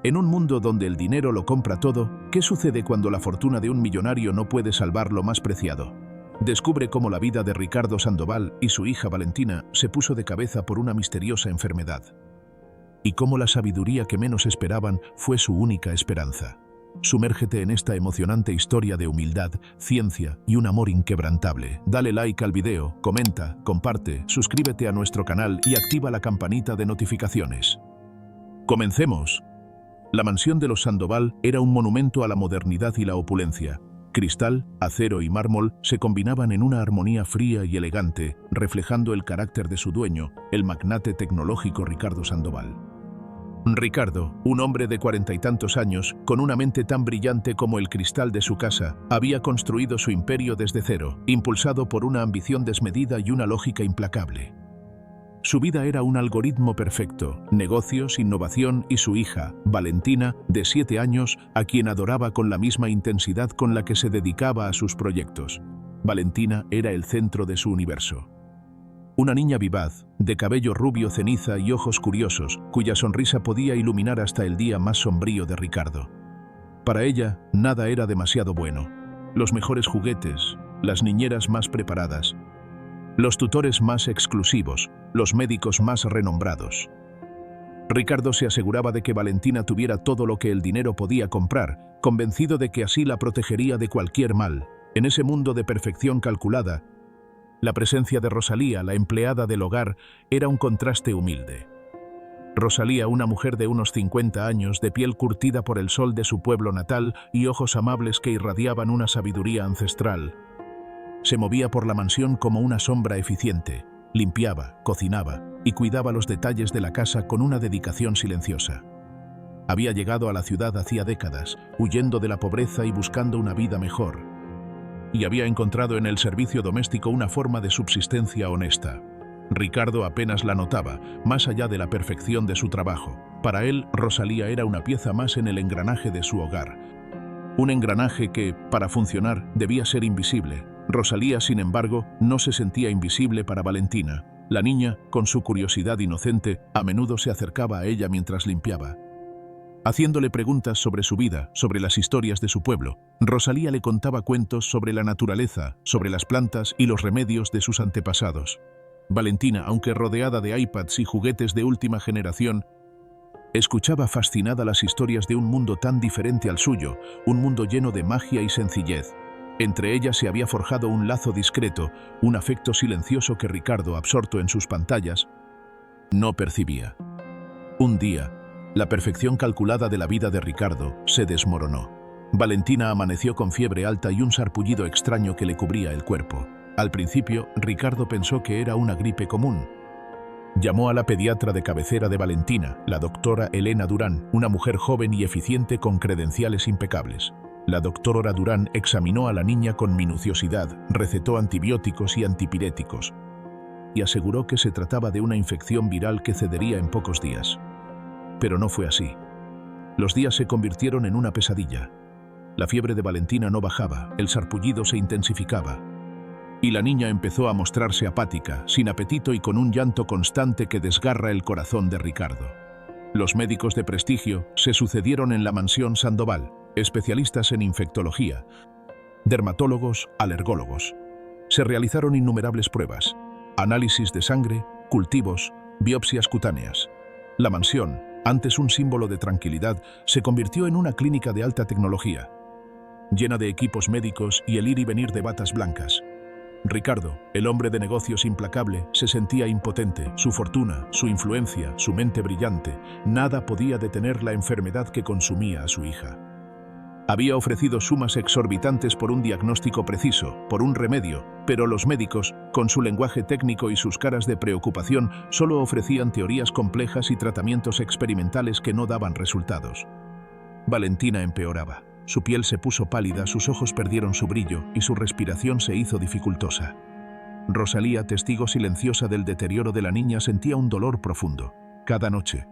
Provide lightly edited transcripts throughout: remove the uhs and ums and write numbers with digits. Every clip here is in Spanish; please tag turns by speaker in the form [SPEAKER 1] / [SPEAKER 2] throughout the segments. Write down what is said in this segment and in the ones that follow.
[SPEAKER 1] En un mundo donde el dinero lo compra todo, ¿qué sucede cuando la fortuna de un millonario no puede salvar lo más preciado? Descubre cómo la vida de Ricardo Sandoval y su hija Valentina se puso de cabeza por una misteriosa enfermedad. Y cómo la sabiduría que menos esperaban fue su única esperanza. Sumérgete en esta emocionante historia de humildad, ciencia y un amor inquebrantable. Dale like al video, comenta, comparte, suscríbete a nuestro canal y activa la campanita de notificaciones. ¡Comencemos! La mansión de los Sandoval era un monumento a la modernidad y la opulencia. Cristal, acero y mármol se combinaban en una armonía fría y elegante, reflejando el carácter de su dueño, el magnate tecnológico Ricardo Sandoval. Ricardo, un hombre de 40 y tantos años, con una mente tan brillante como el cristal de su casa, había construido su imperio desde cero, impulsado por una ambición desmedida y una lógica implacable. Su vida era un algoritmo perfecto: negocios, innovación y su hija, Valentina, de 7 años, a quien adoraba con la misma intensidad con la que se dedicaba a sus proyectos. Valentina era el centro de su universo. Una niña vivaz, de cabello rubio ceniza y ojos curiosos, cuya sonrisa podía iluminar hasta el día más sombrío de Ricardo. Para ella, nada era demasiado bueno. Los mejores juguetes, las niñeras más preparadas, los tutores más exclusivos, los médicos más renombrados. Ricardo se aseguraba de que Valentina tuviera todo lo que el dinero podía comprar, convencido de que así la protegería de cualquier mal. En ese mundo de perfección calculada, la presencia de Rosalía, la empleada del hogar, era un contraste humilde. Rosalía, una mujer de unos 50 años, de piel curtida por el sol de su pueblo natal y ojos amables que irradiaban una sabiduría ancestral, se movía por la mansión como una sombra eficiente. Limpiaba, cocinaba y cuidaba los detalles de la casa con una dedicación silenciosa. Había llegado a la ciudad hacía décadas, huyendo de la pobreza y buscando una vida mejor. Y había encontrado en el servicio doméstico una forma de subsistencia honesta. Ricardo apenas la notaba, más allá de la perfección de su trabajo. Para él, Rosalía era una pieza más en el engranaje de su hogar. Un engranaje que, para funcionar, debía ser invisible. Rosalía, sin embargo, no se sentía invisible para Valentina. La niña, con su curiosidad inocente, a menudo se acercaba a ella mientras limpiaba. Haciéndole preguntas sobre su vida, sobre las historias de su pueblo, Rosalía le contaba cuentos sobre la naturaleza, sobre las plantas y los remedios de sus antepasados. Valentina, aunque rodeada de iPads y juguetes de última generación, escuchaba fascinada las historias de un mundo tan diferente al suyo, un mundo lleno de magia y sencillez. Entre ellas se había forjado un lazo discreto, un afecto silencioso que Ricardo, absorto en sus pantallas, no percibía. Un día, la perfección calculada de la vida de Ricardo se desmoronó. Valentina amaneció con fiebre alta y un sarpullido extraño que le cubría el cuerpo. Al principio, Ricardo pensó que era una gripe común. Llamó a la pediatra de cabecera de Valentina, la doctora Elena Durán, una mujer joven y eficiente con credenciales impecables. La doctora Durán examinó a la niña con minuciosidad, recetó antibióticos y antipiréticos y aseguró que se trataba de una infección viral que cedería en pocos días. Pero no fue así. Los días se convirtieron en una pesadilla. La fiebre de Valentina no bajaba, el sarpullido se intensificaba, y la niña empezó a mostrarse apática, sin apetito y con un llanto constante que desgarra el corazón de Ricardo. Los médicos de prestigio se sucedieron en la mansión Sandoval, especialistas en infectología, dermatólogos, alergólogos. Se realizaron innumerables pruebas, análisis de sangre, cultivos, biopsias cutáneas. La mansión, antes un símbolo de tranquilidad, se convirtió en una clínica de alta tecnología, llena de equipos médicos y el ir y venir de batas blancas. Ricardo, el hombre de negocios implacable, se sentía impotente. Su fortuna, su influencia, su mente brillante, nada podía detener la enfermedad que consumía a su hija. Había ofrecido sumas exorbitantes por un diagnóstico preciso, por un remedio, pero los médicos, con su lenguaje técnico y sus caras de preocupación, solo ofrecían teorías complejas y tratamientos experimentales que no daban resultados. Valentina empeoraba. Su piel se puso pálida, sus ojos perdieron su brillo y su respiración se hizo dificultosa. Rosalía, testigo silenciosa del deterioro de la niña, sentía un dolor profundo. Cada noche,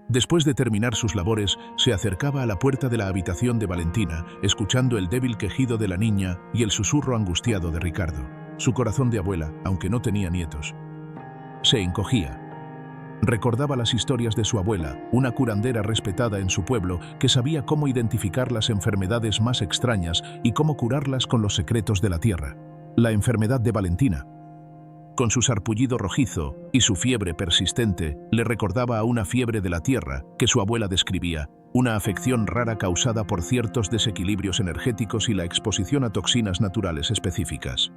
[SPEAKER 1] después de terminar sus labores, se acercaba a la puerta de la habitación de Valentina, escuchando el débil quejido de la niña y el susurro angustiado de Ricardo. Su corazón de abuela, aunque no tenía nietos, se encogía. Recordaba las historias de su abuela, una curandera respetada en su pueblo que sabía cómo identificar las enfermedades más extrañas y cómo curarlas con los secretos de la tierra. La enfermedad de Valentina, con su sarpullido rojizo y su fiebre persistente, le recordaba a una fiebre de la tierra que su abuela describía, una afección rara causada por ciertos desequilibrios energéticos y la exposición a toxinas naturales específicas.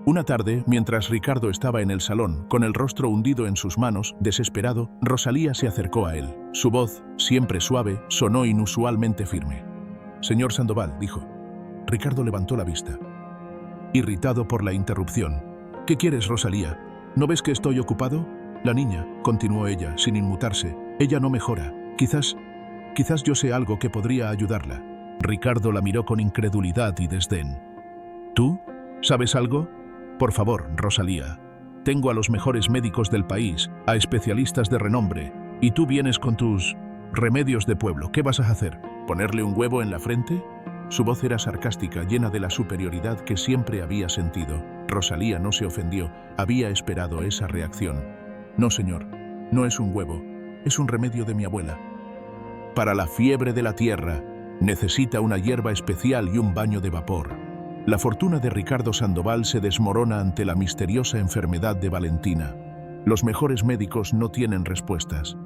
[SPEAKER 1] Una tarde, mientras Ricardo estaba en el salón, con el rostro hundido en sus manos, desesperado, Rosalía se acercó a él. Su voz, siempre suave, sonó inusualmente firme. «Señor Sandoval», dijo. Ricardo levantó la vista, irritado por la interrupción. «¿Qué quieres, Rosalía? ¿No ves que estoy ocupado?» «La niña», continuó ella, sin inmutarse, «ella no mejora. Quizás yo sé algo que podría ayudarla». Ricardo la miró con incredulidad y desdén. «¿Tú? ¿Sabes algo?» «Por favor, Rosalía. Tengo a los mejores médicos del país, a especialistas de renombre, y tú vienes con tus remedios de pueblo. ¿Qué vas a hacer? ¿Ponerle un huevo en la frente?» Su voz era sarcástica, llena de la superioridad que siempre había sentido. Rosalía no se ofendió, había esperado esa reacción. «No, señor, no es un huevo, es un remedio de mi abuela. Para la fiebre de la tierra, necesita una hierba especial y un baño de vapor». La fortuna de Ricardo Sandoval se desmorona ante la misteriosa enfermedad de Valentina. Los mejores médicos no tienen respuestas,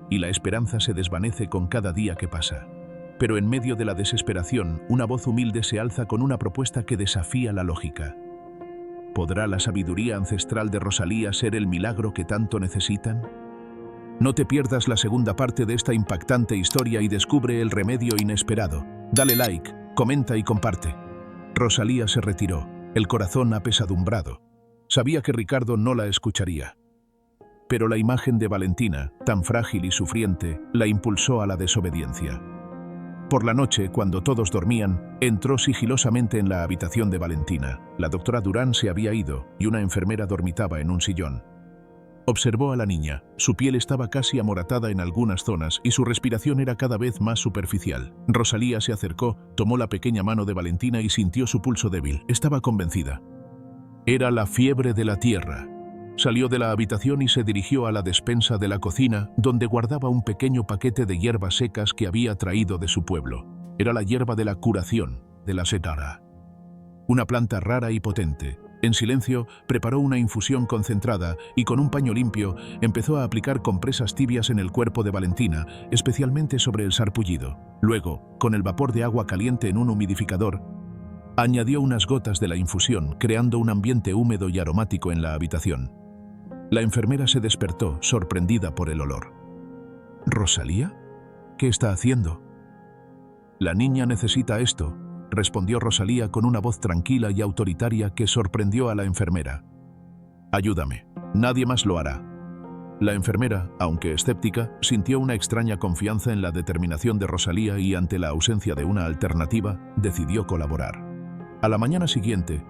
[SPEAKER 1] y la esperanza se desvanece con cada día que pasa. Pero en medio de la desesperación, una voz humilde se alza con una propuesta que desafía la lógica. ¿Podrá la sabiduría ancestral de Rosalía ser el milagro que tanto necesitan? No te pierdas la segunda parte de esta impactante historia y descubre el remedio inesperado. Dale like, comenta y comparte. Rosalía se retiró, el corazón apesadumbrado. Sabía que Ricardo no la escucharía. Pero la imagen de Valentina, tan frágil y sufriente, la impulsó a la desobediencia. Por la noche, cuando todos dormían, entró sigilosamente en la habitación de Valentina. La doctora Durán se había ido y una enfermera dormitaba en un sillón. Observó a la niña. Su piel estaba casi amoratada en algunas zonas y su respiración era cada vez más superficial. Rosalía se acercó, tomó la pequeña mano de Valentina y sintió su pulso débil. Estaba convencida. Era la fiebre de la tierra. Salió de la habitación y se dirigió a la despensa de la cocina, donde guardaba un pequeño paquete de hierbas secas que había traído de su pueblo. Era la hierba de la curación, de la setara. Una planta rara y potente. En silencio, preparó una infusión concentrada y con un paño limpio empezó a aplicar compresas tibias en el cuerpo de Valentina, especialmente sobre el sarpullido. Luego, con el vapor de agua caliente en un humidificador, añadió unas gotas de la infusión, creando un ambiente húmedo y aromático en la habitación. La enfermera se despertó, sorprendida por el olor. «¿Rosalía? ¿Qué está haciendo?» «La niña necesita esto», respondió Rosalía con una voz tranquila y autoritaria que sorprendió a la enfermera. «Ayúdame, nadie más lo hará». La enfermera, aunque escéptica, sintió una extraña confianza en la determinación de Rosalía y ante la ausencia de una alternativa, decidió colaborar. A la mañana siguiente,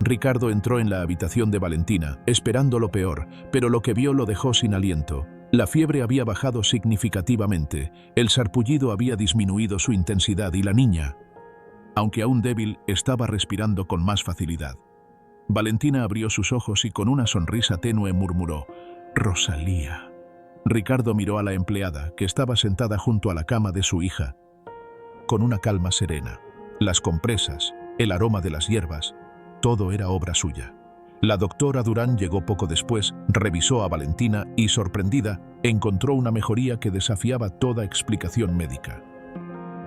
[SPEAKER 1] Ricardo entró en la habitación de Valentina, esperando lo peor, pero lo que vio lo dejó sin aliento. La fiebre había bajado significativamente, el sarpullido había disminuido su intensidad y la niña, aunque aún débil, estaba respirando con más facilidad. Valentina abrió sus ojos y con una sonrisa tenue murmuró: «Rosalía». Ricardo miró a la empleada, que estaba sentada junto a la cama de su hija, con una calma serena. Las compresas, el aroma de las hierbas, todo era obra suya. La doctora Durán llegó poco después, revisó a Valentina y, sorprendida, encontró una mejoría que desafiaba toda explicación médica.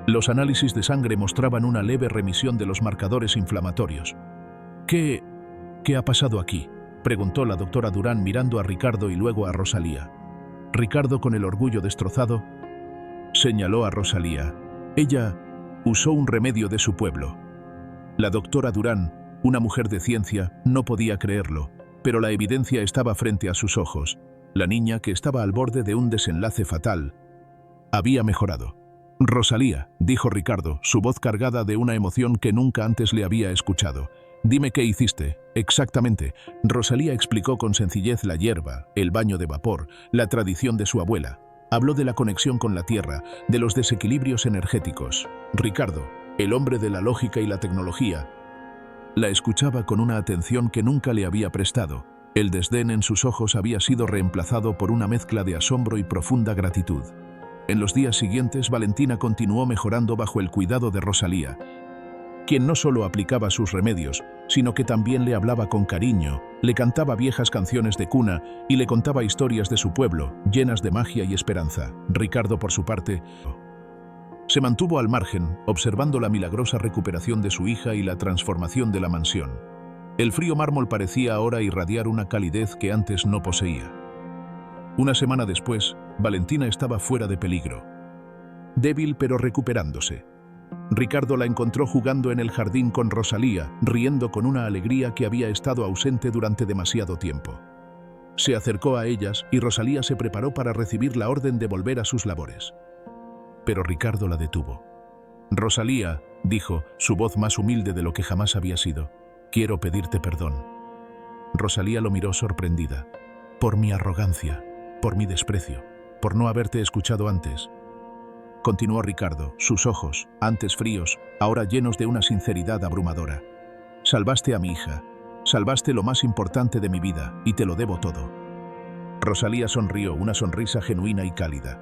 [SPEAKER 1] Los análisis de sangre mostraban una leve remisión de los marcadores inflamatorios. ¿Qué ha pasado aquí?», preguntó la doctora Durán mirando a Ricardo y luego a Rosalía. Ricardo, con el orgullo destrozado, señaló a Rosalía. «Ella usó un remedio de su pueblo». La doctora Durán, una mujer de ciencia, no podía creerlo, pero la evidencia estaba frente a sus ojos. La niña, que estaba al borde de un desenlace fatal, había mejorado. «Rosalía», dijo Ricardo, su voz cargada de una emoción que nunca antes le había escuchado. «Dime qué hiciste». «Exactamente». Rosalía explicó con sencillez la hierba, el baño de vapor, la tradición de su abuela. Habló de la conexión con la tierra, de los desequilibrios energéticos. Ricardo, el hombre de la lógica y la tecnología, la escuchaba con una atención que nunca le había prestado. El desdén en sus ojos había sido reemplazado por una mezcla de asombro y profunda gratitud. En los días siguientes, Valentina continuó mejorando bajo el cuidado de Rosalía, quien no solo aplicaba sus remedios, sino que también le hablaba con cariño, le cantaba viejas canciones de cuna y le contaba historias de su pueblo, llenas de magia y esperanza. Ricardo, por su parte, se mantuvo al margen, observando la milagrosa recuperación de su hija y la transformación de la mansión. El frío mármol parecía ahora irradiar una calidez que antes no poseía. Una semana después, Valentina estaba fuera de peligro, débil pero recuperándose. Ricardo la encontró jugando en el jardín con Rosalía, riendo con una alegría que había estado ausente durante demasiado tiempo. Se acercó a ellas y Rosalía se preparó para recibir la orden de volver a sus labores. Pero Ricardo la detuvo. «Rosalía», dijo, su voz más humilde de lo que jamás había sido, «quiero pedirte perdón». Rosalía lo miró sorprendida. «Por mi arrogancia, por mi desprecio, por no haberte escuchado antes». Continuó Ricardo, sus ojos, antes fríos, ahora llenos de una sinceridad abrumadora. «Salvaste a mi hija, salvaste lo más importante de mi vida, y te lo debo todo». Rosalía sonrió, una sonrisa genuina y cálida.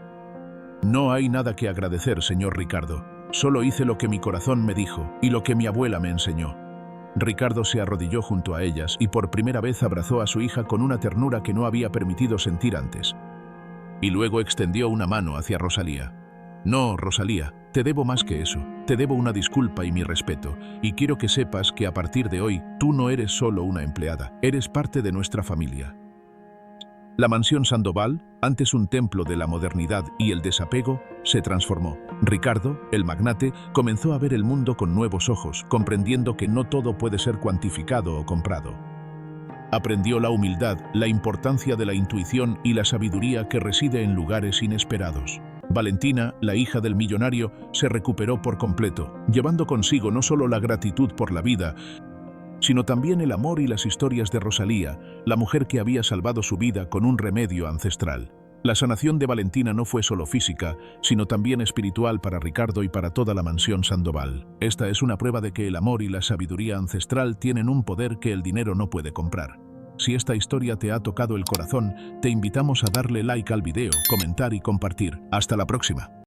[SPEAKER 1] «No hay nada que agradecer, señor Ricardo. Solo hice lo que mi corazón me dijo y lo que mi abuela me enseñó». Ricardo se arrodilló junto a ellas y por primera vez abrazó a su hija con una ternura que no había permitido sentir antes. Y luego extendió una mano hacia Rosalía. «No, Rosalía, te debo más que eso. Te debo una disculpa y mi respeto, y quiero que sepas que a partir de hoy, tú no eres solo una empleada, eres parte de nuestra familia». La mansión Sandoval, antes un templo de la modernidad y el desapego, se transformó. Ricardo, el magnate, comenzó a ver el mundo con nuevos ojos, comprendiendo que no todo puede ser cuantificado o comprado. Aprendió la humildad, la importancia de la intuición y la sabiduría que reside en lugares inesperados. Valentina, la hija del millonario, se recuperó por completo, llevando consigo no solo la gratitud por la vida, sino también el amor y las historias de Rosalía, la mujer que había salvado su vida con un remedio ancestral. La sanación de Valentina no fue solo física, sino también espiritual para Ricardo y para toda la mansión Sandoval. Esta es una prueba de que el amor y la sabiduría ancestral tienen un poder que el dinero no puede comprar. Si esta historia te ha tocado el corazón, te invitamos a darle like al video, comentar y compartir. Hasta la próxima.